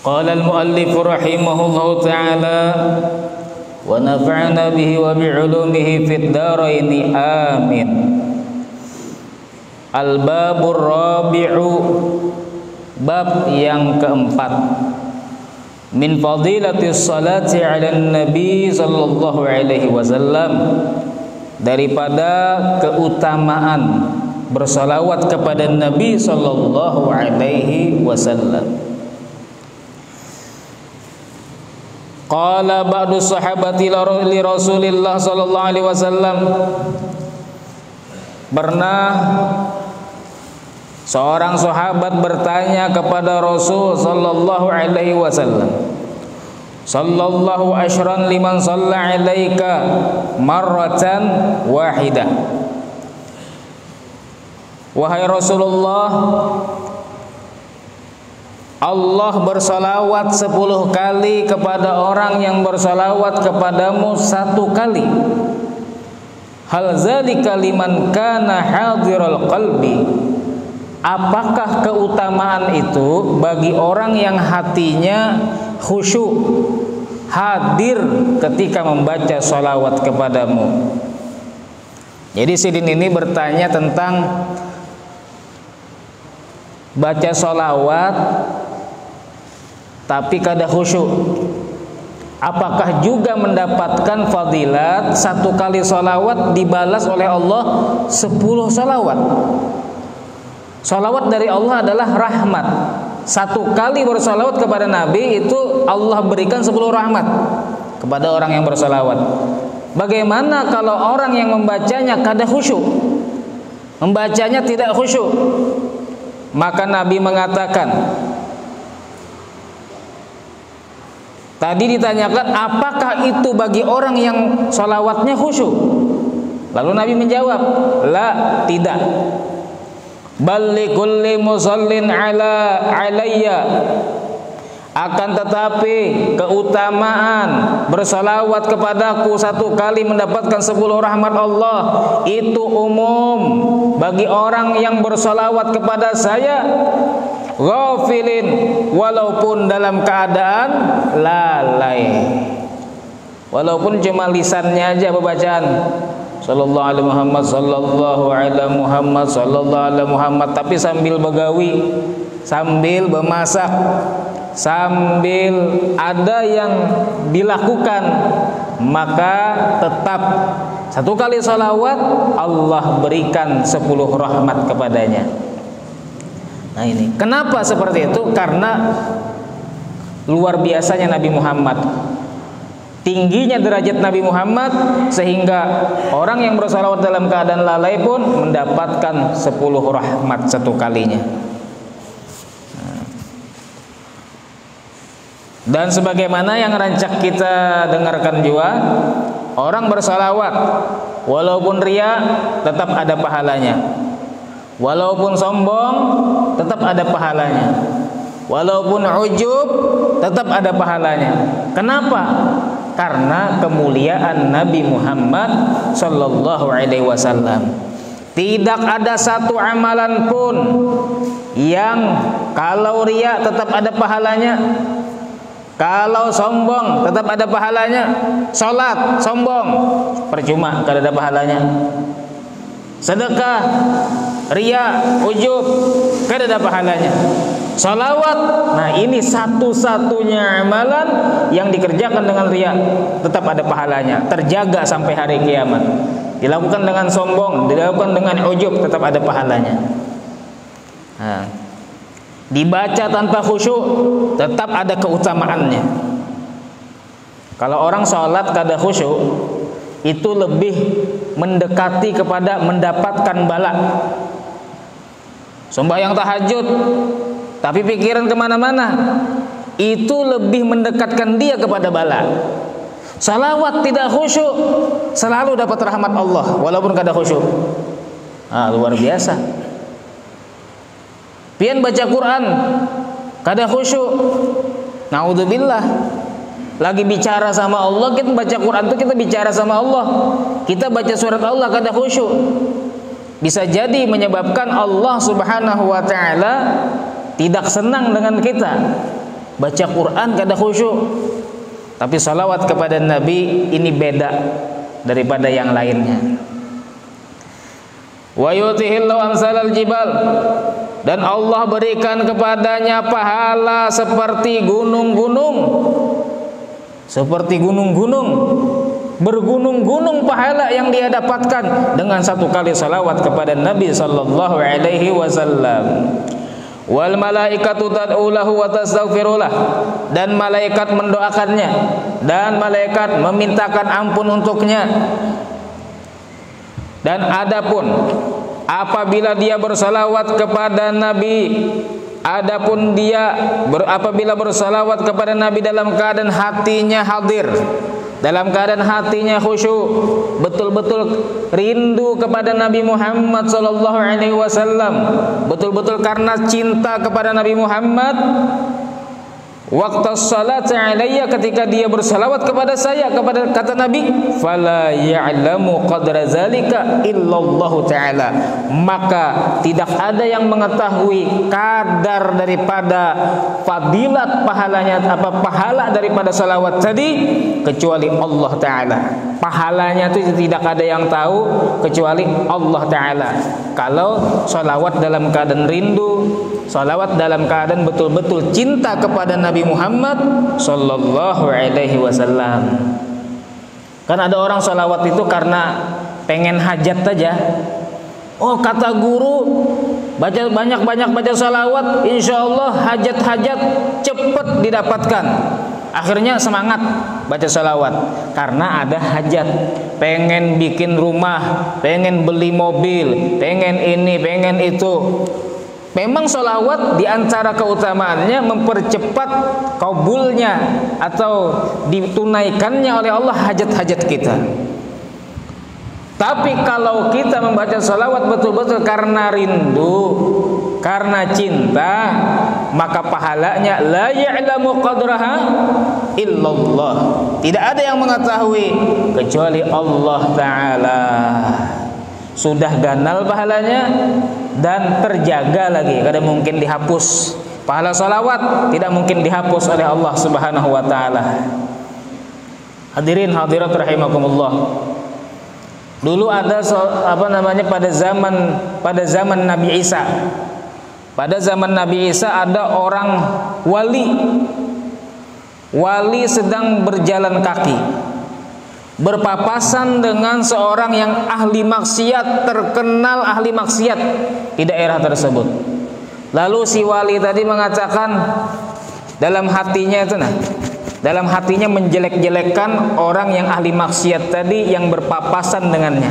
Qala al-muallif rahimahullahu ta'ala wa nafa'na bihi wa bi'ulumihi fid dharain amin. Al-babur rabi'u, bab yang keempat, min fadilatis salati 'alan nabi sallallahu alaihi wasallam, daripada keutamaan bersalawat kepada Nabi sallallahu alaihi wasallam. Qala ba'du sahabati li Rasulillah sallallahu alaihi wasallam, pernah seorang sahabat bertanya kepada Rasul sallallahu alaihi wasallam, sallallahu asyran liman shalla alaika marratan wahidah. Wahai Rasulullah, Allah bersalawat 10 kali kepada orang yang bersalawat kepadamu 1 kali. Hal zalika liman kana hadiral qalbi. Apakah keutamaan itu bagi orang yang hatinya khusyuk, hadir ketika membaca salawat kepadamu? Jadi sidin ini bertanya tentang baca salawat tapi kada khusyuk, apakah juga mendapatkan fadilat 1 kali salawat dibalas oleh Allah 10 salawat? Salawat dari Allah adalah rahmat. 1 kali bersalawat kepada Nabi itu Allah berikan 10 rahmat kepada orang yang bersalawat. Bagaimana kalau orang yang membacanya kada khusyuk, membacanya tidak khusyuk? Maka Nabi mengatakan, tadi ditanyakan apakah itu bagi orang yang salawatnya khusyuk? Lalu Nabi menjawab, la, tidak. Bal likulli musallin alayya, akan tetapi keutamaan bersalawat kepadaku 1 kali mendapatkan 10 rahmat Allah itu umum bagi orang yang bersalawat kepada saya, ghafilin, walaupun dalam keadaan lalai, walaupun cuma lisannya aja bacaan sallallahu alaihi Muhammad, sallallahu alaihi Muhammad, sallallahu alaihi Muhammad, tapi sambil begawi, sambil memasak, sambil ada yang dilakukan, maka tetap 1 kali salawat Allah berikan 10 rahmat kepadanya. Nah ini kenapa seperti itu? Karena luar biasanya Nabi Muhammad, tingginya derajat Nabi Muhammad, sehingga orang yang bersalawat dalam keadaan lalai pun mendapatkan 10 rahmat 1 kalinya. Dan sebagaimana yang rancak kita dengarkan juga, orang bersalawat walaupun riya tetap ada pahalanya, walaupun sombong tetap ada pahalanya, walaupun ujub tetap ada pahalanya. Kenapa? Karena kemuliaan Nabi Muhammad sallallahu alaihi wasallam. Tidak ada satu amalan pun yang kalau riya tetap ada pahalanya, kalau sombong tetap ada pahalanya. Salat sombong percuma, tidak ada pahalanya. Sedekah riya ujub, tidak ada pahalanya. Salawat, nah ini satu-satunya amalan yang dikerjakan dengan riya tetap ada pahalanya, terjaga sampai hari kiamat. Dilakukan dengan sombong, dilakukan dengan ujub, tetap ada pahalanya. Nah, dibaca tanpa khusyuk tetap ada keutamaannya. Kalau orang sholat kada khusyuk, itu lebih mendekati kepada mendapatkan bala. Sembahyang tahajud tapi pikiran kemana-mana, itu lebih mendekatkan dia kepada bala. Salawat tidak khusyuk, selalu dapat rahmat Allah walaupun kada khusyuk. Luar biasa. Pian baca Quran kada khusyuk, naudzubillah. Lagi bicara sama Allah, kita baca Quran itu kita bicara sama Allah, kita baca surat Allah kada khusyuk, bisa jadi menyebabkan Allah subhanahu wa ta'ala tidak senang dengan kita. baca Quran gak ada khusyuk. Tapi salawat kepada Nabi ini beda daripada yang lainnya. Wa yutihillahu amsalal jibal, dan Allah berikan kepadanya pahala seperti gunung-gunung. Seperti gunung-gunung, bergunung-gunung pahala yang dia dapatkan dengan satu kali salawat kepada Nabi sallallahu alaihi wasallam. Wal malaikatu tad'u lahu wa tastaghfirulah, dan malaikat mendoakannya dan malaikat memintakan ampun untuknya. Dan adapun apabila dia bersalawat kepada Nabi, apabila bersalawat kepada Nabi dalam keadaan hatinya hadir, dalam keadaan hatinya khusyuk, betul-betul rindu kepada Nabi Muhammad sallallahu alaihi wasallam, betul-betul karena cinta kepada Nabi Muhammad, waqta salati alayya, ketika dia bersalawat kepada saya, kepada kata Nabi, fala ya'lamu qadra zalika illallah ta'ala, maka tidak ada yang mengetahui kadar daripada fadilat pahalanya, pahala daripada salawat tadi kecuali Allah Ta'ala. Pahalanya itu tidak ada yang tahu kecuali Allah Ta'ala. Kalau salawat dalam keadaan rindu, salawat dalam keadaan betul-betul cinta kepada Nabi Muhammad sallallahu alaihi wasallam. Kan ada orang salawat itu karena pengen hajat saja. Oh, kata guru, banyak baca salawat, insya Allah hajat-hajat cepat didapatkan. Akhirnya semangat baca salawat karena ada hajat, pengen bikin rumah, pengen beli mobil, pengen ini, pengen itu. Memang sholawat diantara keutamaannya mempercepat kabulnya atau ditunaikannya oleh Allah hajat-hajat kita. Tapi kalau kita membaca sholawat betul-betul karena rindu, karena cinta, maka pahalanya la ya'lamu qadraha illallah. Tidak ada yang mengetahui kecuali Allah Ta'ala. Sudah ganal pahalanya dan terjaga lagi, kada mungkin dihapus. Pahala salawat tidak mungkin dihapus oleh Allah Subhanahu wa taala. Hadirin hadirat rahimakumullah. Dulu ada pada zaman Nabi Isa. Pada zaman Nabi Isa ada orang wali sedang berjalan kaki, berpapasan dengan seorang yang ahli maksiat, terkenal ahli maksiat di daerah tersebut. Lalu si wali tadi mengatakan dalam hatinya dalam hatinya menjelek-jelekkan orang yang ahli maksiat tadi yang berpapasan dengannya.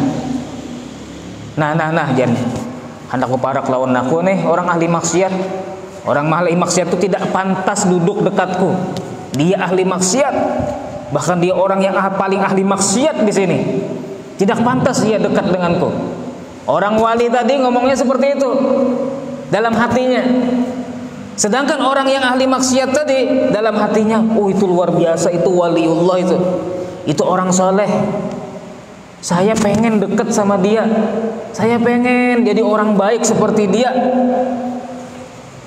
Nah, jan, hendak kuparak lawan aku nih orang ahli maksiat. Orang ahli maksiat itu tidak pantas duduk dekatku. Dia ahli maksiat. Bahkan dia orang yang paling ahli maksiat di sini. Tidak pantas dia dekat denganku. Orang wali tadi ngomongnya seperti itu dalam hatinya. Sedangkan orang yang ahli maksiat tadi dalam hatinya, oh itu luar biasa, itu waliullah, itu orang soleh. Saya pengen dekat sama dia. Saya pengen jadi orang baik seperti dia.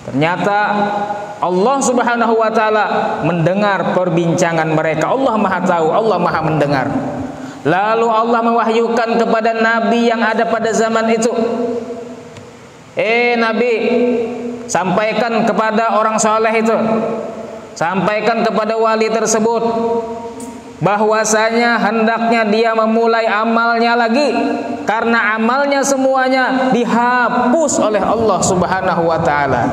Ternyata Allah Subhanahu wa taala mendengar perbincangan mereka. Allah Maha tahu, Allah Maha mendengar. Lalu Allah mewahyukan kepada nabi yang ada pada zaman itu, Nabi, sampaikan kepada orang soleh itu, sampaikan kepada wali tersebut bahwasanya hendaknya dia memulai amalnya lagi, karena amalnya semuanya dihapus oleh Allah Subhanahu wa taala.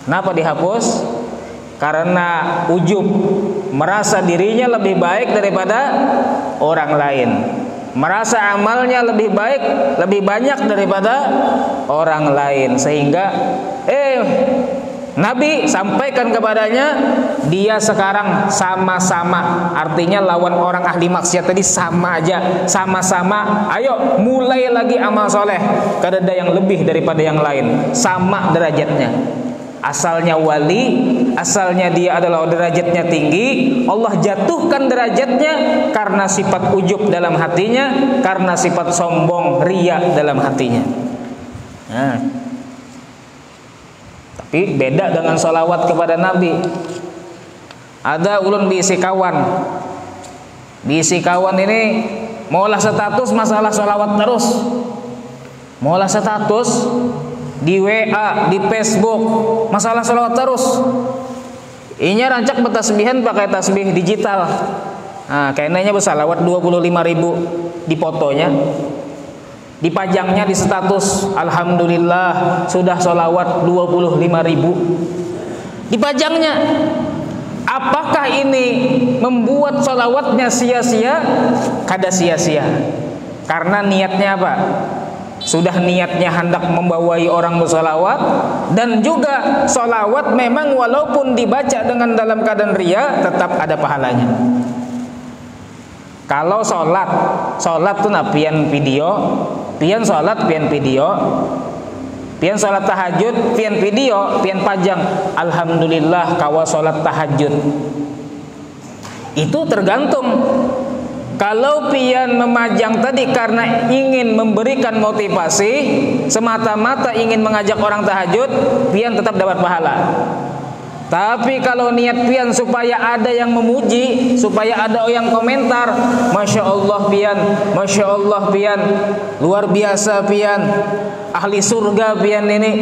Kenapa dihapus? Karena ujub, merasa dirinya lebih baik daripada orang lain, merasa amalnya lebih baik, lebih banyak daripada orang lain, sehingga Nabi sampaikan kepadanya, dia sekarang sama-sama, artinya lawan orang ahli maksiat tadi sama aja, sama-sama, ayo mulai lagi amal soleh, kada ada yang lebih daripada yang lain, sama derajatnya. Asalnya wali, asalnya dia adalah derajatnya tinggi, Allah jatuhkan derajatnya karena sifat ujub dalam hatinya, karena sifat sombong, riya dalam hatinya. Tapi Tapi beda dengan sholawat kepada Nabi. Ada ulun diisi kawan. Diisi kawan ini maulah status masalah sholawat terus. Maulah status di WA, di Facebook, masalah sholawat terus. Inya rancak bertasbihan pakai tasbih digital. Nah, kayaknya bersalawat 25.000 di fotonya. Dipajangnya di status, alhamdulillah sudah sholawat 25.000. Dipajangnya. Apakah ini membuat sholawatnya sia-sia? Kada sia-sia. Karena niatnya apa? Sudah niatnya hendak membawai orang bersolawat. Dan juga sholawat memang walaupun dibaca dengan dalam keadaan ria, tetap ada pahalanya. Kalau sholat tuh pian video, pian sholat, pian video, pian sholat tahajud, pian video, pian pajang, alhamdulillah kawa sholat tahajud. Itu tergantung. Kalau pian memajang tadi karena ingin memberikan motivasi, semata-mata ingin mengajak orang tahajud, pian tetap dapat pahala. Tapi kalau niat pian supaya ada yang memuji, supaya ada yang komentar, Masya Allah pian, Masya Allah pian, luar biasa pian, ahli surga pian ini,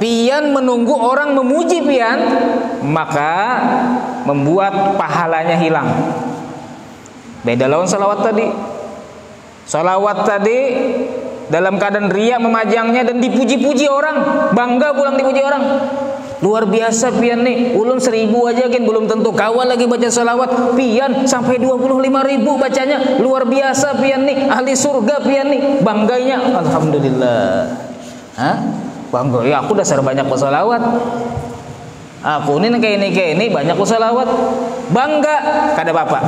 pian menunggu orang memuji pian, maka membuat pahalanya hilang. Beda lawan salawat tadi. Salawat tadi dalam keadaan riya memajangnya dan dipuji-puji orang, bangga pulang dipuji orang. Luar biasa pian nih, ulun 1000 aja kan belum tentu kawal lagi baca salawat. Pian sampai 25.000 bacanya. Luar biasa pian nih, ahli surga pian nih. Bangganya, alhamdulillah. Bangga ya, aku dasar banyak bersalawat. Aku ini kayak ini banyak bersalawat. Bangga kada apa-apa.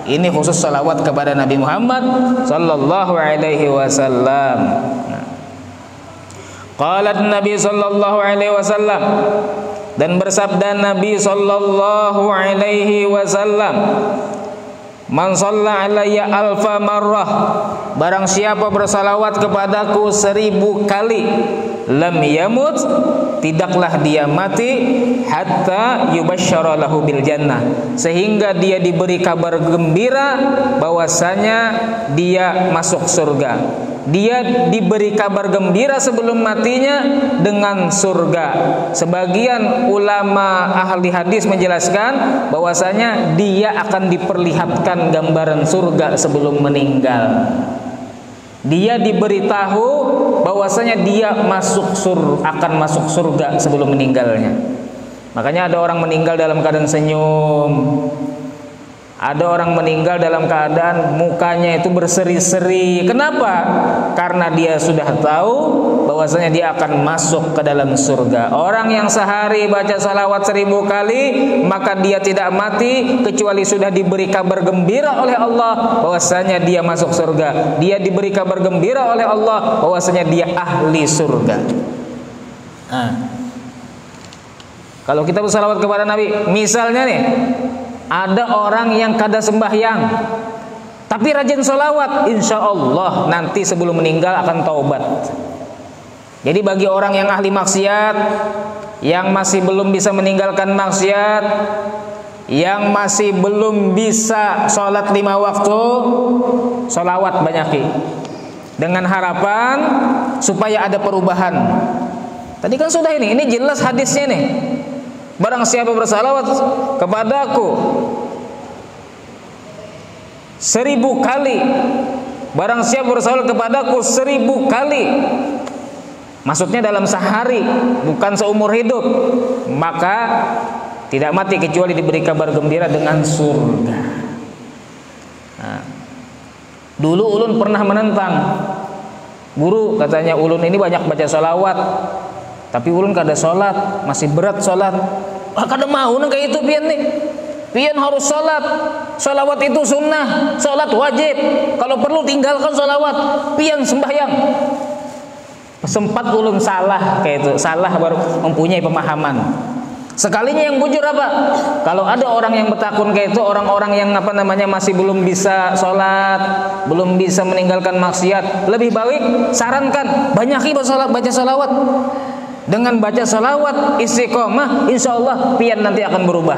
Ini khusus salawat kepada Nabi Muhammad sallallahu alaihi wasallam. Qalat Nabi sallallahu alaihi wasallam, dan bersabda Nabi sallallahu alaihi wasallam, man shalla alayya alfa marrah, barang siapa bersalawat kepadaku 1000 kali, lam yamut, tidaklah dia mati, hatta yubasysyara lahu bil jannah, sehingga dia diberi kabar gembira bahwasanya dia masuk surga. Dia diberi kabar gembira sebelum matinya dengan surga. Sebagian ulama ahli hadis menjelaskan bahwasanya dia akan diperlihatkan gambaran surga sebelum meninggal. Dia diberitahu bahwasanya dia akan masuk surga sebelum meninggalnya. Makanya ada orang meninggal dalam keadaan senyum. Ada orang meninggal dalam keadaan mukanya itu berseri-seri. Kenapa? Karena dia sudah tahu bahwasanya dia akan masuk ke dalam surga. Orang yang sehari baca salawat 1000 kali, maka dia tidak mati kecuali sudah diberi kabar gembira oleh Allah bahwasanya dia masuk surga. Dia diberi kabar gembira oleh Allah bahwasanya dia ahli surga. Kalau kita bersalawat kepada Nabi, misalnya nih, ada orang yang kada sembahyang tapi rajin sholawat, insya Allah nanti sebelum meninggal akan taubat. Jadi bagi orang yang ahli maksiat, yang masih belum bisa meninggalkan maksiat, yang masih belum bisa sholat 5 waktu, sholawat banyaki dengan harapan supaya ada perubahan. Tadi kan sudah ini jelas hadisnya nih. Barang siapa bersalawat kepadaku 1000 kali, barang siapa bersalawat kepadaku 1000 kali, maksudnya dalam sehari, bukan seumur hidup, maka tidak mati kecuali diberi kabar gembira dengan surga. Dulu ulun pernah menentang guru, katanya ulun ini banyak baca salawat, tapi ulun kada sholat, masih berat sholat. Kada mau kayak itu pian nih. Pian harus sholat. Sholawat itu sunnah, sholat wajib. Kalau perlu tinggalkan sholawat. Pian sembahyang. Sempat ulun salah kayak itu, salah baru mempunyai pemahaman. Sekalinya yang bujur apa? Kalau ada orang yang bertakun kayak itu, orang-orang yang masih belum bisa sholat, belum bisa meninggalkan maksiat, lebih baik sarankan banyaki baca sholawat. dengan baca salawat istiqomah, insya Allah pian nanti akan berubah.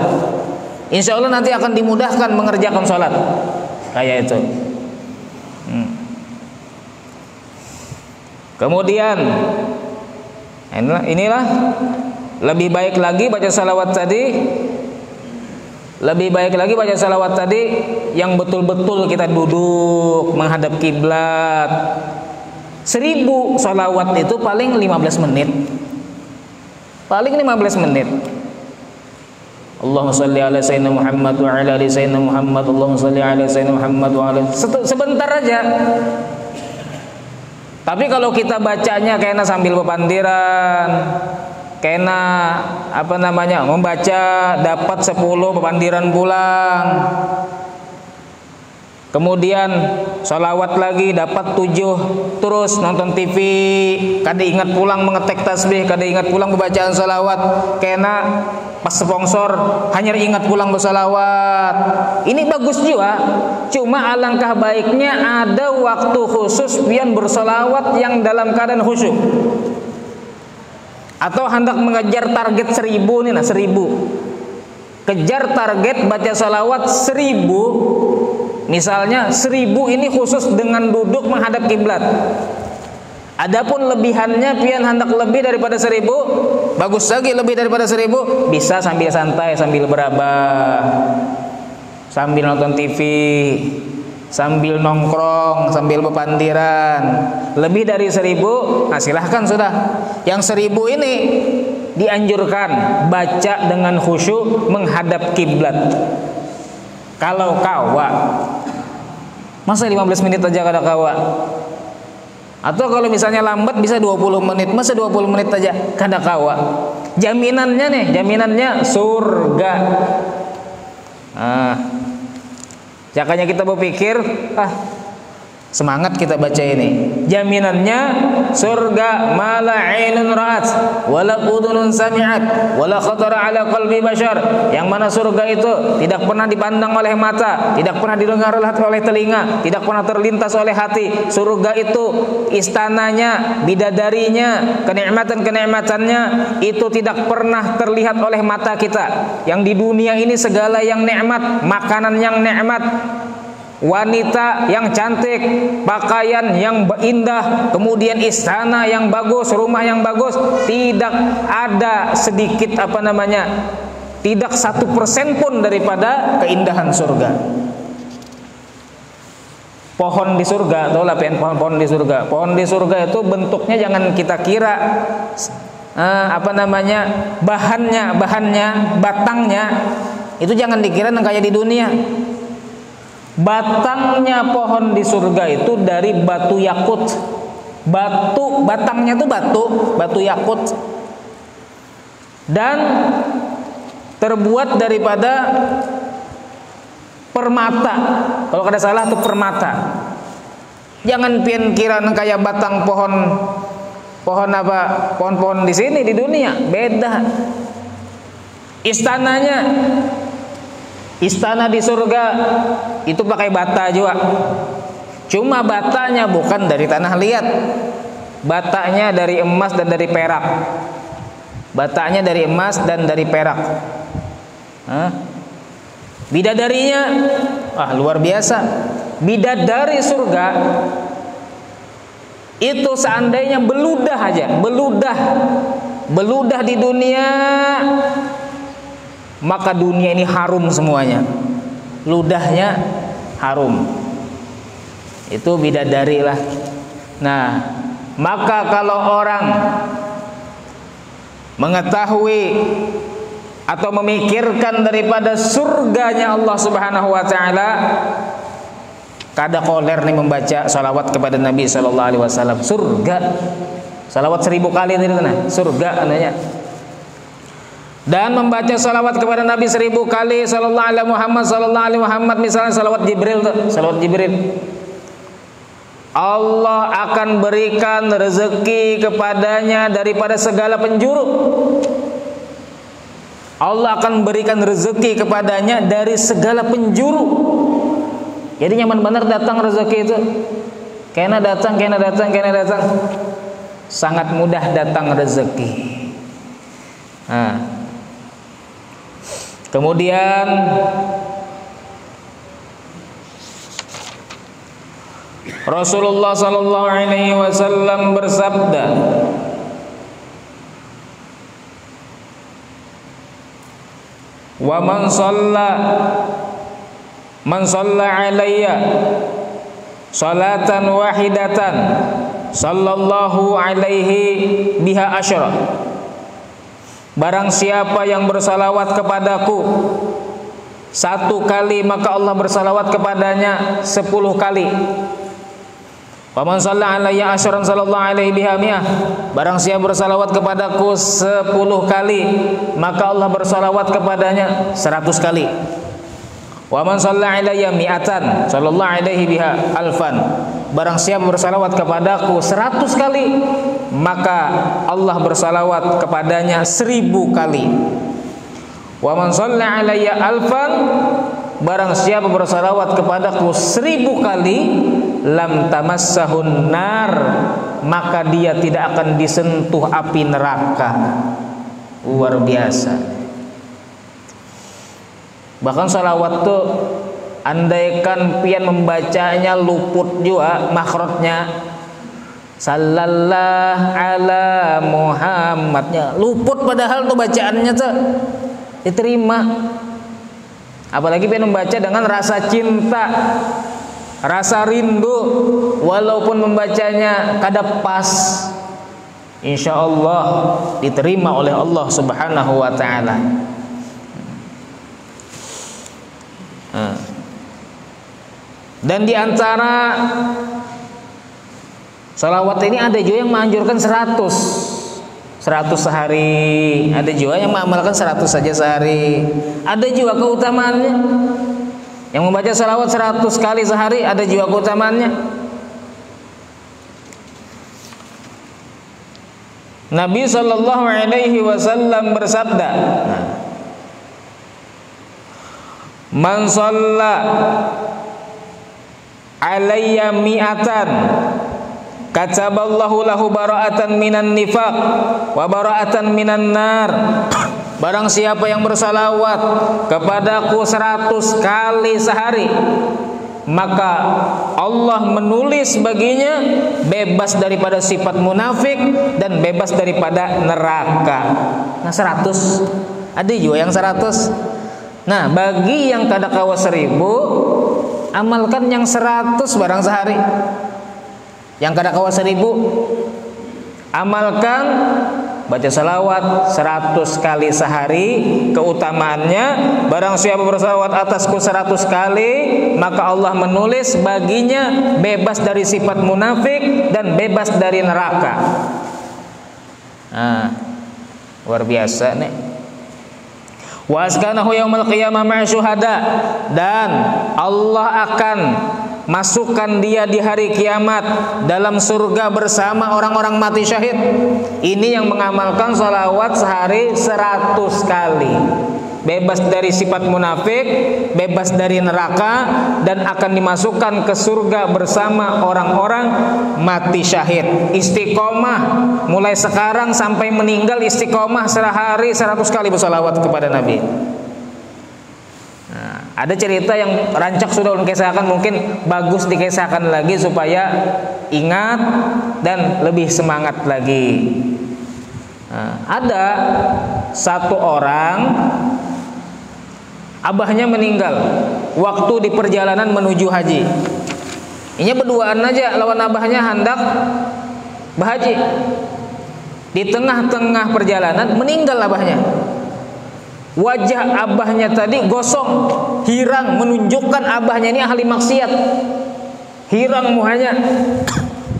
Insya Allah nanti akan dimudahkan mengerjakan sholat. Kayak itu. Kemudian inilah lebih baik lagi baca salawat tadi. Lebih baik lagi baca salawat tadi yang betul-betul kita duduk menghadap kiblat. 1000 salawat itu paling 15 menit. Paling 15 menit. Allahumma shalli ala sayyidina Muhammad wa ala ali sayyidina Muhammad. Allahumma shalli ala sayyidina Muhammad wa ala. Sebentar aja. Tapi kalau kita bacanya kayaknya sambil bepandiran, kayaknya membaca dapat 10 bepandiran pulang. Kemudian sholawat lagi dapat 7, terus nonton TV, kada ingat pulang mengetek tasbih, kada ingat pulang bacaan sholawat, kena pas sponsor hanya ingat pulang bersolawat. Ini bagus juga, cuma alangkah baiknya ada waktu khusus pian bersolawat yang dalam keadaan khusyuk. Atau hendak mengejar target 1000 nih, 1000. Kejar target baca salawat 1000. Misalnya 1000 ini khusus dengan duduk menghadap kiblat. Adapun lebihannya pian hendak lebih daripada 1000, bagus lagi lebih daripada 1000, bisa sambil santai, sambil berabah, sambil nonton TV, sambil nongkrong, sambil bepandiran. Lebih dari 1000, nah silahkan sudah. Yang 1000 ini dianjurkan baca dengan khusyuk menghadap kiblat. Kalau kawa, masa 15 menit aja kada kawa? Atau kalau misalnya lambat bisa 20 menit, masa 20 menit aja kada kawa? Jaminannya jaminannya surga. Makanya kita berpikir, semangat kita baca ini. Jaminannya surga, mala ainun ra'at wala udhunun sami'at wala khatara ala qalbi bashar. Yang mana surga itu tidak pernah dipandang oleh mata, tidak pernah didengar oleh telinga, tidak pernah terlintas oleh hati. Surga itu istananya, bidadarinya, kenikmatan-kenikmatannya itu tidak pernah terlihat oleh mata kita. Yang di dunia ini segala yang nikmat, makanan yang nikmat, wanita yang cantik, pakaian yang indah, kemudian istana yang bagus, rumah yang bagus, tidak ada sedikit tidak 1% pun daripada keindahan surga. Pohon di surga, tahu lah pohon di surga. Pohon di surga itu bentuknya jangan kita kira bahannya, batangnya itu jangan dikira kayak di dunia. Batangnya pohon di surga itu dari batu yakut. Batangnya itu batu yakut. Dan terbuat daripada permata. Kalau kada salah itu permata. Jangan pian kira kayak batang pohon-pohon di sini di dunia, beda. Istana di surga itu pakai bata juga. Cuma batanya bukan dari tanah liat. Batanya dari emas dan dari perak. Batanya dari emas dan dari perak. Bidadarinya luar biasa. Bidadari surga itu seandainya beludah di dunia, maka dunia ini harum semuanya. Ludahnya harum. Itu bidadari lah. Nah, maka kalau orang mengetahui atau memikirkan daripada surganya Allah Subhanahu wa taala, kada koler nih membaca salawat kepada Nabi sallallahu alaihi wasallam. Surga. Salawat 1000 kali tadi surga ananya. Dan membaca salawat kepada Nabi 1000 kali sallallahu alaihi Muhammad, misalnya salawat Jibril Allah akan berikan rezeki kepadanya daripada segala penjuru. Allah akan berikan rezeki kepadanya dari segala penjuru. Jadi nyaman benar datang rezeki itu. Kena datang. Sangat mudah datang rezeki. Kemudian Rasulullah sallallahu alaihi wasallam bersabda, "Wa man shalla alayya salatan wahidatan sallallahu alaihi biha asyra." Barang siapa yang bersalawat kepadaku 1 kali, maka Allah bersalawat kepadanya 10 kali. Wa man shalla alayya asyran sallallahu alaihi biha mi'ah. Barang siapa bersalawat kepadaku 10 kali, maka Allah bersalawat kepadanya 100 kali. Wa man shalla alayya mi'atan sallallahu alaihi biha alfan. Barang siapa bersalawat kepadaku 100 kali, maka Allah bersalawat kepadanya 1000 kali. Wa man shalla alayya alfan. Barang siapa bersalawat kepadaku 1000 kali, lam tamassahun nar, maka dia tidak akan disentuh api neraka. Luar biasa. Bahkan salawat tuh andaikan pian membacanya luput juga makhrajnya, sallallahu ala Muhammadnya luput, padahal tuh bacaannya tuh diterima. Apalagi pian membaca dengan rasa cinta, rasa rindu, walaupun membacanya kada pas, insya Allah diterima oleh Allah Subhanahu wa ta'ala. Dan diantara salawat ini ada juga yang menganjurkan 100 sehari, ada juga yang mengamalkan 100 saja sehari. Ada juga keutamaannya. Yang membaca salawat 100 kali sehari ada juga keutamaannya. Nabi sallallahu alaihi wasallam bersabda, "Man shalla alayya mi'atan kataballahu lahu bara'atan minan nifaq wa bara'atan minan nar." Barang siapa yang bersalawat kepadaku 100 kali sehari, maka Allah menulis baginya bebas daripada sifat munafik dan bebas daripada neraka. Nah 100, ada juga yang 100. Nah bagi yang kada kawa 1000, amalkan yang 100 barang sehari. Yang kada kawa 1000, amalkan baca salawat 100 kali sehari. Keutamaannya, barang siapa bersalawat atasku 100 kali, maka Allah menulis baginya bebas dari sifat munafik dan bebas dari neraka. Nah, luar biasa nih. Wa askanahu yaumal qiyamah ma'a syuhada, dan Allah akan masukkan dia di hari kiamat dalam surga bersama orang-orang mati syahid. Ini yang mengamalkan salawat sehari 100 kali. Bebas dari sifat munafik, bebas dari neraka, dan akan dimasukkan ke surga bersama orang-orang mati syahid. Istiqomah mulai sekarang sampai meninggal, istiqomah sehari 100 kali bersalawat kepada Nabi. Nah, ada cerita yang rancak sudah ulun kisahkan, mungkin bagus dikisahkan lagi supaya ingat dan lebih semangat lagi. Nah, ada satu orang, abahnya meninggal waktu di perjalanan menuju haji. Ini berduaan aja lawan abahnya hendak berhaji. Di tengah-tengah perjalanan meninggal abahnya. Wajah abahnya tadi gosong, hirang, menunjukkan abahnya ini ahli maksiat. Hirang muhanya,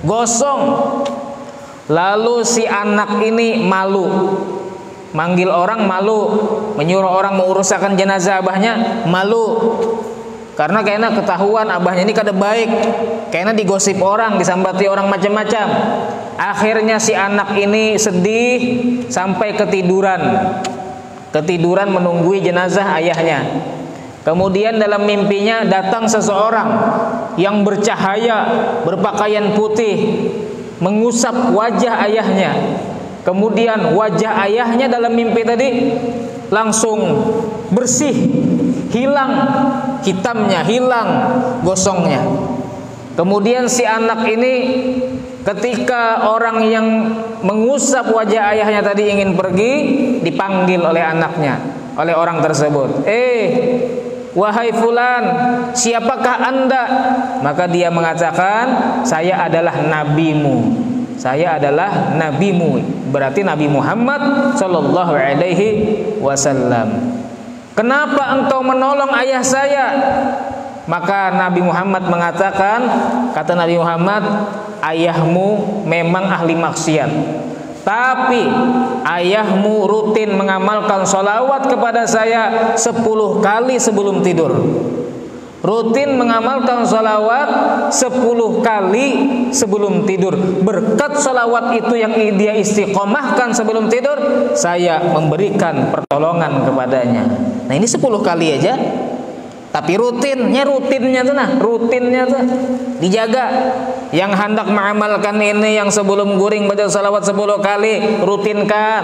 gosong. Lalu si anak ini malu, manggil orang malu, menyuruh orang menguruskan jenazah abahnya malu, karena kayaknya ketahuan abahnya ini kada baik, kayaknya digosip orang, disambati orang macam-macam. Akhirnya si anak ini sedih sampai ketiduran menunggui jenazah ayahnya. Kemudian dalam mimpinya datang seseorang yang bercahaya, berpakaian putih, mengusap wajah ayahnya. Kemudian wajah ayahnya dalam mimpi tadi langsung bersih, hilang hitamnya, hilang gosongnya. Kemudian si anak ini ketika orang yang mengusap wajah ayahnya tadi ingin pergi, dipanggil oleh anaknya, oleh orang tersebut. Wahai fulan, siapakah anda? Maka dia mengatakan, saya adalah nabimu. Saya adalah nabimu. Berarti Nabi Muhammad sallallahu alaihi wasallam. Kenapa engkau menolong ayah saya? Maka Nabi Muhammad mengatakan, kata Nabi Muhammad, ayahmu memang ahli maksiat, tapi ayahmu rutin mengamalkan sholawat kepada saya 10 kali sebelum tidur. Rutin mengamalkan sholawat 10 kali sebelum tidur. Berkat sholawat itu yang dia istiqomahkan sebelum tidur, saya memberikan pertolongan kepadanya. Nah ini 10 kali aja. Tapi rutinnya tuh dijaga. Yang hendak mengamalkan ini, yang sebelum guring baca salawat 10 kali, rutinkan.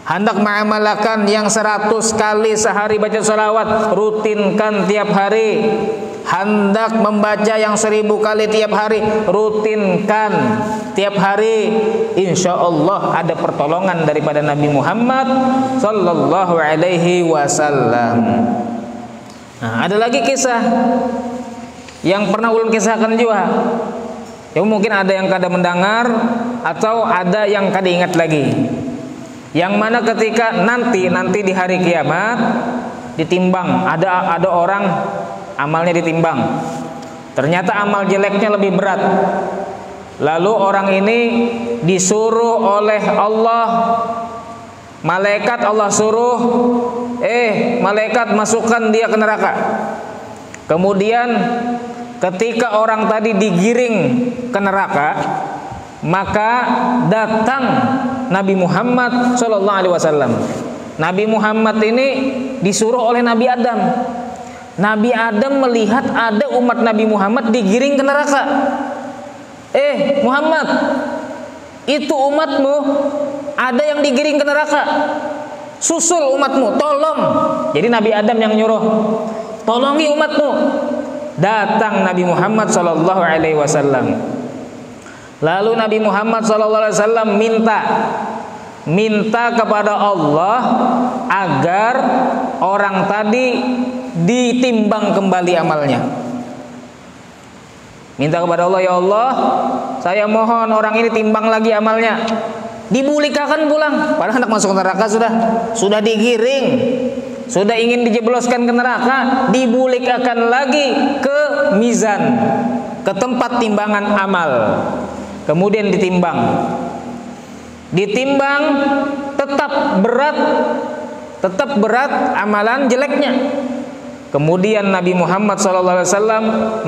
Hendak mengamalkan yang 100 kali sehari baca salawat, rutinkan tiap hari. Hendak membaca yang 1000 kali tiap hari, rutinkan tiap hari. Insya Allah ada pertolongan daripada Nabi Muhammad sallallahu alaihi wasallam. Nah, ada lagi kisah yang pernah ulun kisahkan juga. Ya mungkin ada yang kada mendengar atau ada yang kada ingat lagi. Yang mana ketika nanti di hari kiamat ditimbang, ada orang amalnya ditimbang. Ternyata amal jeleknya lebih berat. Lalu orang ini disuruh oleh Allah, malaikat Allah suruh, malaikat masukkan dia ke neraka. Kemudian ketika orang tadi digiring ke neraka, maka datang Nabi Muhammad sallallahu alaihi wasallam. Nabi Muhammad ini disuruh oleh Nabi Adam. Nabi Adam melihat ada umat Nabi Muhammad digiring ke neraka. Muhammad, itu umatmu ada yang digiring ke neraka. Susul umatmu, tolong. Jadi Nabi Adam yang nyuruh, tolongi umatmu. Datang Nabi Muhammad sallallahu alaihi wasallam. Lalu Nabi Muhammad sallallahu alaihi wasallam minta kepada Allah agar orang tadi ditimbang kembali amalnya. Minta kepada Allah, ya Allah, saya mohon orang ini timbang lagi amalnya. Dibulikakan pulang, padahal hendak masuk neraka sudah digiring, sudah ingin dijebloskan ke neraka, dibulikakan lagi ke mizan, ke tempat timbangan amal. Kemudian ditimbang tetap berat amalan jeleknya. Kemudian Nabi Muhammad SAW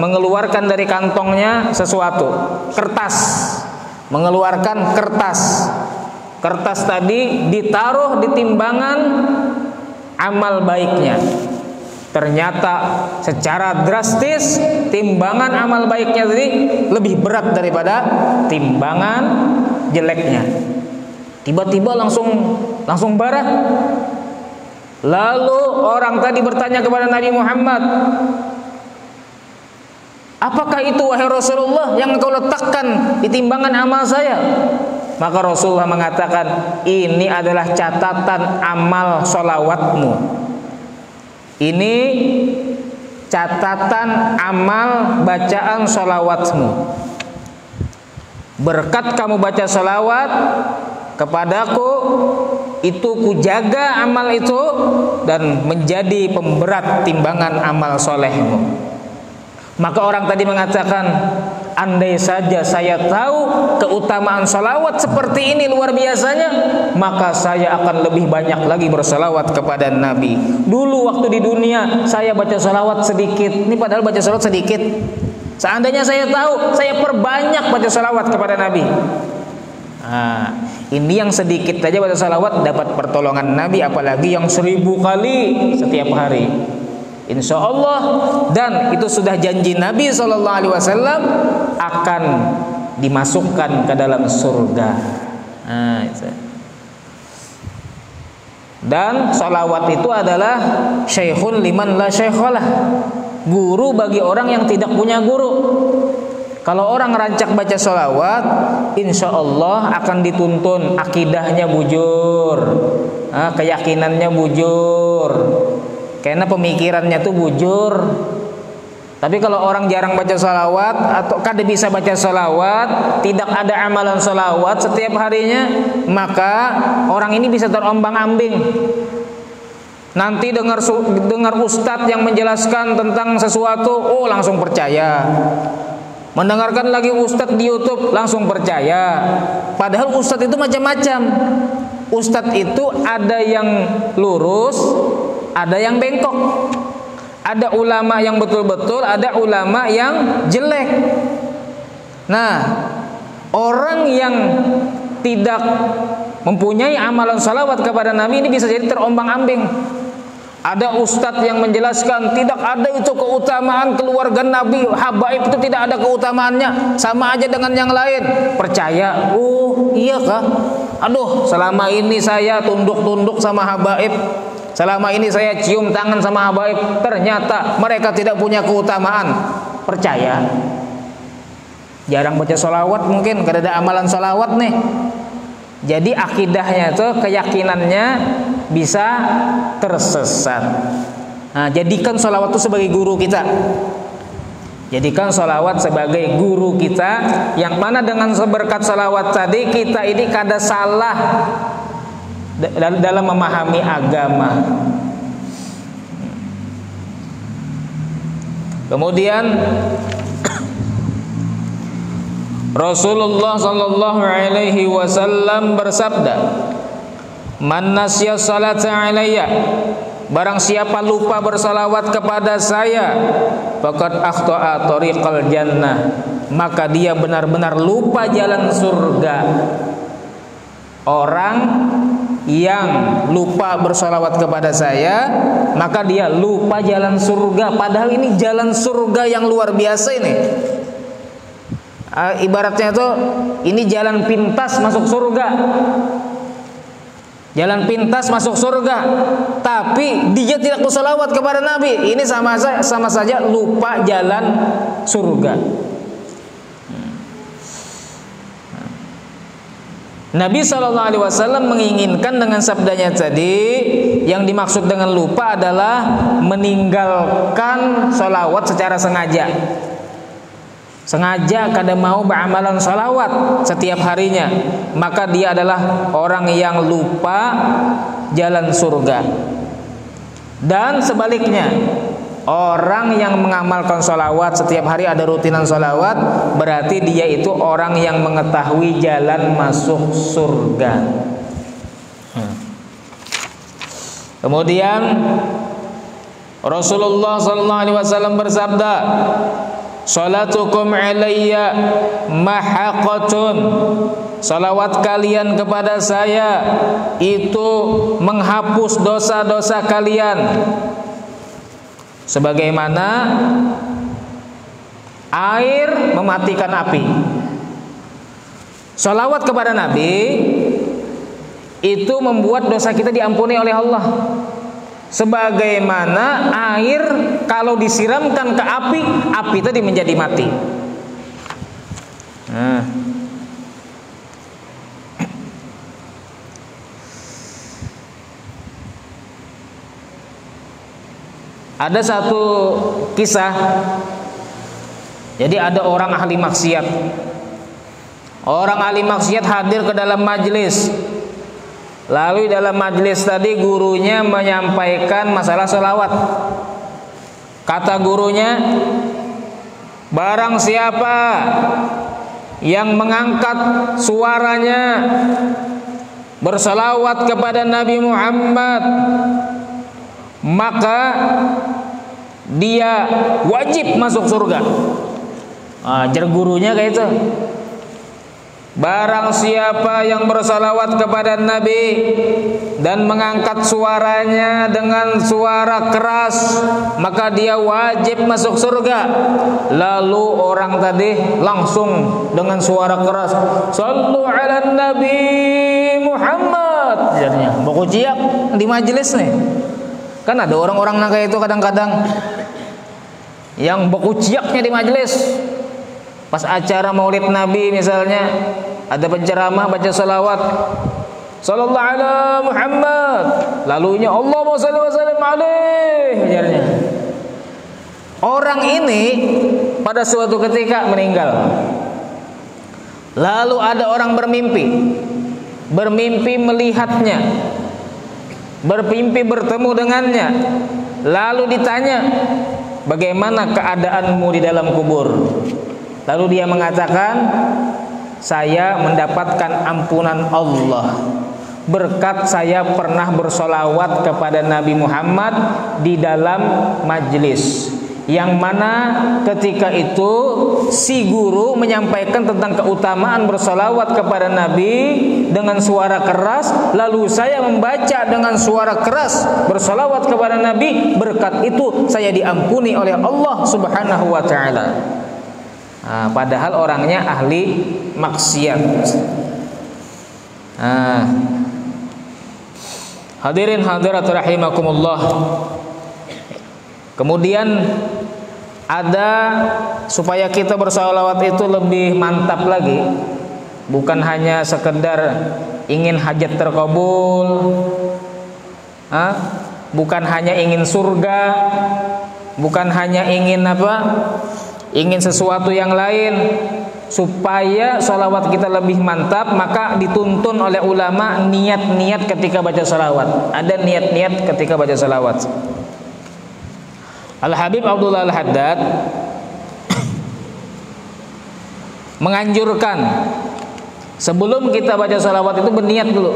mengeluarkan dari kantongnya sesuatu, kertas. Mengeluarkan kertas. Kertas tadi ditaruh di timbangan amal baiknya. Ternyata secara drastis timbangan amal baiknya tadi lebih berat daripada timbangan jeleknya. Tiba-tiba langsung barat. Lalu orang tadi bertanya kepada Nabi Muhammad, apakah itu wahai Rasulullah yang engkau letakkan di timbangan amal saya? Maka Rasulullah mengatakan, ini adalah catatan amal sholawatmu. Ini catatan amal bacaan sholawatmu. Berkat kamu baca sholawat kepadaku, itu kujaga amal itu dan menjadi pemberat timbangan amal solehmu. Maka orang tadi mengatakan, andai saja saya tahu keutamaan salawat seperti ini luar biasanya, maka saya akan lebih banyak lagi bersalawat kepada Nabi. Dulu waktu di dunia saya baca salawat sedikit, ini padahal baca salawat sedikit. Seandainya saya tahu, saya perbanyak baca salawat kepada Nabi. Nah, ini yang sedikit saja baca salawat dapat pertolongan Nabi, apalagi yang 1000 kali setiap hari. Insya Allah, dan itu sudah janji Nabi SAW akan dimasukkan ke dalam surga. Nah, itu. Dan sholawat itu adalah syekhun liman la syeikhalah, guru bagi orang yang tidak punya guru. Kalau orang rancak baca sholawat, insya Allah akan dituntun akidahnya bujur, keyakinannya bujur, karena pemikirannya tuh bujur. Tapi kalau orang jarang baca sholawat atau kada bisa baca sholawat, tidak ada amalan sholawat setiap harinya, maka orang ini bisa terombang-ambing. Nanti dengar ustadz yang menjelaskan tentang sesuatu, oh langsung percaya. Mendengarkan lagi ustadz di YouTube, langsung percaya. Padahal ustadz itu macam-macam. Ustadz itu ada yang lurus, ada yang bengkok. Ada ulama yang betul-betul, ada ulama yang jelek. Nah, orang yang tidak mempunyai amalan salawat kepada Nabi ini bisa jadi terombang-ambing. Ada ustadz yang menjelaskan tidak ada itu keutamaan keluarga Nabi, habaib itu tidak ada keutamaannya, sama aja dengan yang lain. Percaya? Oh iya kah? Aduh, selama ini saya tunduk-tunduk sama habaib, selama ini saya cium tangan sama habaib, ternyata mereka tidak punya keutamaan. Percaya? Jarang baca sholawat, mungkin gak ada amalan sholawat nih. Jadi akidahnya itu, keyakinannya bisa tersesat. Nah, jadikan sholawat itu sebagai guru kita. Jadikan sholawat sebagai guru kita, yang mana dengan seberkat sholawat tadi kita ini kada salah dalam memahami agama. Kemudian Rasulullah sallallahu alaihi wasallam bersabda, "Man nasya salata alayya," barang siapa lupa bersalawat kepada saya, faqad akhta'a tariqal jannah, maka dia benar-benar lupa jalan surga. Orang yang lupa bersalawat kepada saya, maka dia lupa jalan surga. Padahal ini jalan surga yang luar biasa ini. Ibaratnya tuh ini jalan pintas masuk surga. Jalan pintas masuk surga, tapi dia tidak bersalawat kepada Nabi. Ini sama saja lupa jalan surga. Nabi SAW menginginkan dengan sabdanya tadi, yang dimaksud dengan lupa adalah meninggalkan sholawat secara sengaja. Sengaja kada mau beramalan sholawat setiap harinya, maka dia adalah orang yang lupa jalan surga. Dan sebaliknya, orang yang mengamalkan sholawat setiap hari, ada rutinan sholawat, berarti dia itu orang yang mengetahui jalan masuk surga. Kemudian Rasulullah SAW bersabda, "Salatukum alayya mahaqatun," salawat kalian kepada saya itu menghapus dosa-dosa kalian, sebagaimana air mematikan api. Salawat kepada Nabi itu membuat dosa kita diampuni oleh Allah, sebagaimana air kalau disiramkan ke api, api tadi menjadi mati. Ada satu kisah. Jadi ada orang ahli maksiat. Orang ahli maksiat hadir ke dalam majlis. Lalu dalam majlis tadi gurunya menyampaikan masalah sholawat. Kata gurunya, barang siapa yang mengangkat suaranya bersalawat kepada Nabi Muhammad, maka dia wajib masuk surga. Ajar gurunya kayak itu. Barang siapa yang bersalawat kepada Nabi dan mengangkat suaranya dengan suara keras, maka dia wajib masuk surga. Lalu orang tadi langsung dengan suara keras, "Sallu ala Nabi Muhammad." ajarnya. Boku ciak di majelis nih. Kan ada orang-orang nangka itu kadang-kadang yang boku ciaknya di majelis. Pas acara Maulid Nabi misalnya, ada penceramah baca salawat, sallallahu ala Muhammad, lalunya Allahumma shalli wa sallim alaihi, ajarnya. Orang ini pada suatu ketika meninggal. Lalu ada orang bermimpi melihatnya, bermimpi bertemu dengannya. Lalu ditanya, bagaimana keadaanmu di dalam kubur? Lalu dia mengatakan, saya mendapatkan ampunan Allah berkat saya pernah bersolawat kepada Nabi Muhammad di dalam majlis, yang mana ketika itu si guru menyampaikan tentang keutamaan bersolawat kepada Nabi dengan suara keras, lalu saya membaca dengan suara keras bersolawat kepada Nabi, berkat itu saya diampuni oleh Allah Subhanahu wa ta'ala. Nah, padahal orangnya ahli maksiat. Hadirin hadirat rahimakumullah. Kemudian ada supaya kita bersolawat itu lebih mantap lagi, bukan hanya sekedar ingin hajat terkabul, bukan hanya ingin surga, bukan hanya ingin ingin sesuatu yang lain. Supaya sholawat kita lebih mantap, maka dituntun oleh ulama niat-niat ketika baca sholawat. Ada niat-niat ketika baca sholawat. Al-Habib Abdullah Al-Haddad menganjurkan sebelum kita baca sholawat itu berniat dulu.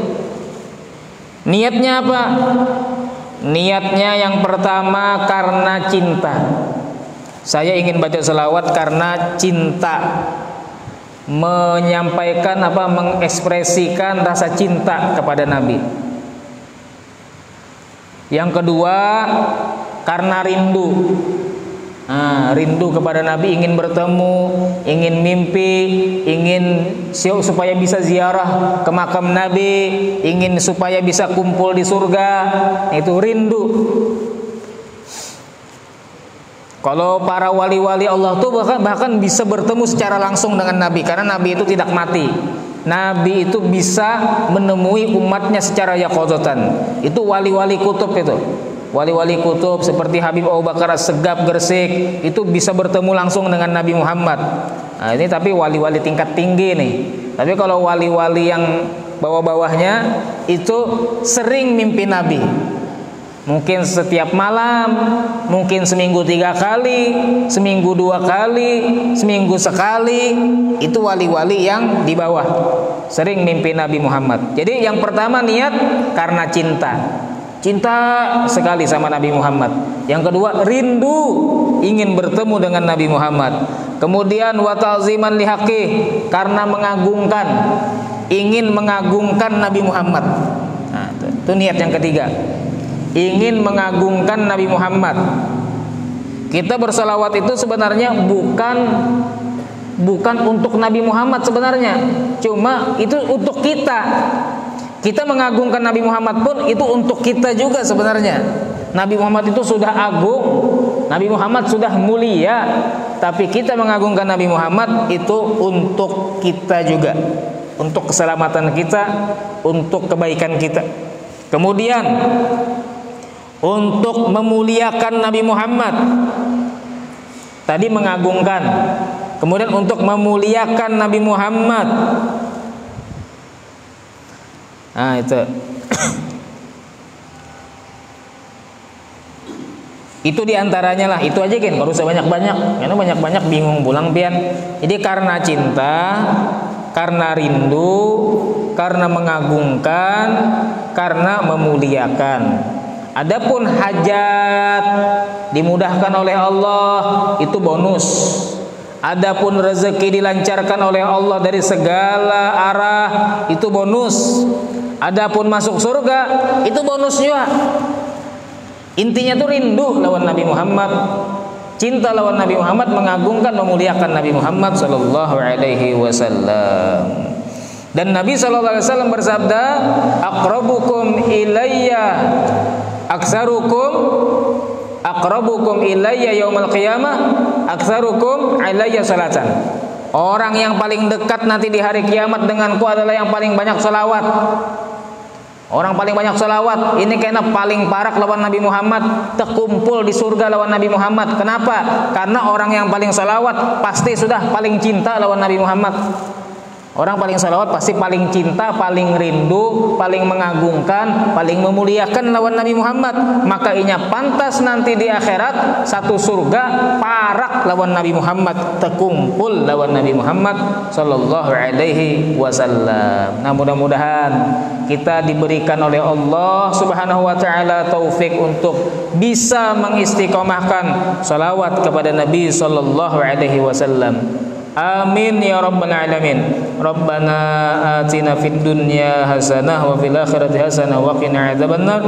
Niatnya apa? Niatnya yang pertama karena cinta. Saya ingin baca sholawat karena cinta, menyampaikan mengekspresikan rasa cinta kepada Nabi. Yang kedua karena rindu. Rindu kepada Nabi, ingin bertemu, ingin mimpi, ingin supaya bisa ziarah ke makam Nabi, ingin supaya bisa kumpul di surga. Itu rindu. Kalau para wali-wali Allah tuh bahkan bisa bertemu secara langsung dengan Nabi, karena Nabi itu tidak mati. Nabi itu bisa menemui umatnya secara yaqadzatan. Itu wali-wali kutub itu. Wali-wali kutub seperti Habib Abu Bakar As-Segaf Gresik itu bisa bertemu langsung dengan Nabi Muhammad. Nah, ini tapi wali-wali tingkat tinggi nih. Tapi kalau wali-wali yang bawah-bawahnya itu sering mimpi Nabi. Mungkin setiap malam, mungkin seminggu 3 kali, seminggu 2 kali, seminggu sekali. Itu wali-wali yang di bawah, sering mimpi Nabi Muhammad. Jadi yang pertama niat karena cinta, cinta sekali sama Nabi Muhammad. Yang kedua rindu, ingin bertemu dengan Nabi Muhammad. Kemudian wa ta'ziman lihaqih, karena mengagungkan, ingin mengagungkan Nabi Muhammad. Nah, itu niat yang ketiga, ingin mengagungkan Nabi Muhammad. Kita bersalawat itu sebenarnya bukan untuk Nabi Muhammad sebenarnya, cuma itu untuk kita. Kita mengagungkan Nabi Muhammad pun itu untuk kita juga sebenarnya. Nabi Muhammad itu sudah agung, Nabi Muhammad sudah mulia, tapi kita mengagungkan Nabi Muhammad itu untuk kita juga, untuk keselamatan kita, untuk kebaikan kita. Kemudian untuk memuliakan Nabi Muhammad, tadi mengagungkan, kemudian untuk memuliakan Nabi Muhammad. Nah itu itu diantaranya lah, itu aja kan, baru sebanyak-banyak, karena banyak-banyak bingung pulang pian. Jadi karena cinta, karena rindu, karena mengagungkan, karena memuliakan. Adapun hajat dimudahkan oleh Allah, itu bonus. Adapun rezeki dilancarkan oleh Allah dari segala arah, itu bonus. Adapun masuk surga, itu bonus juga. Intinya tuh rindu lawan Nabi Muhammad, cinta lawan Nabi Muhammad, mengagungkan, memuliakan Nabi Muhammad sallallahu alaihi wasallam. Dan Nabi sallallahu alaihi wasallam bersabda, aqrabukum ilayya yaumil qiyamah aktsarukum alayya salatan. Orang yang paling dekat nanti di hari kiamat denganku adalah yang paling banyak salawat. Orang paling banyak salawat. Ini kena paling parak lawan Nabi Muhammad, terkumpul di surga lawan Nabi Muhammad. Kenapa? Karena orang yang paling salawat pasti sudah paling cinta lawan Nabi Muhammad. Orang paling salawat pasti paling cinta, paling rindu, paling mengagungkan, paling memuliakan lawan Nabi Muhammad. Maka inya pantas nanti di akhirat satu surga parak lawan Nabi Muhammad, terkumpul lawan Nabi Muhammad sallallahu alaihi wasallam. Nah, mudah-mudahan kita diberikan oleh Allah Subhanahu wa taala taufik untuk bisa mengistiqomahkan salawat kepada Nabi sallallahu alaihi wasallam. Amin ya rabbal alamin. Rabbana atina fid dunya hasanah wa fil akhirati hasanah wa qina adzabannar.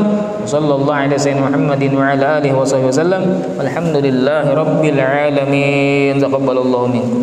Sallallahu alaihi wasallam Muhammadin wa ala alihi wa sahbihi wasallam. Alhamdulillahi rabbil alamin. Taqabbalallahu minkum.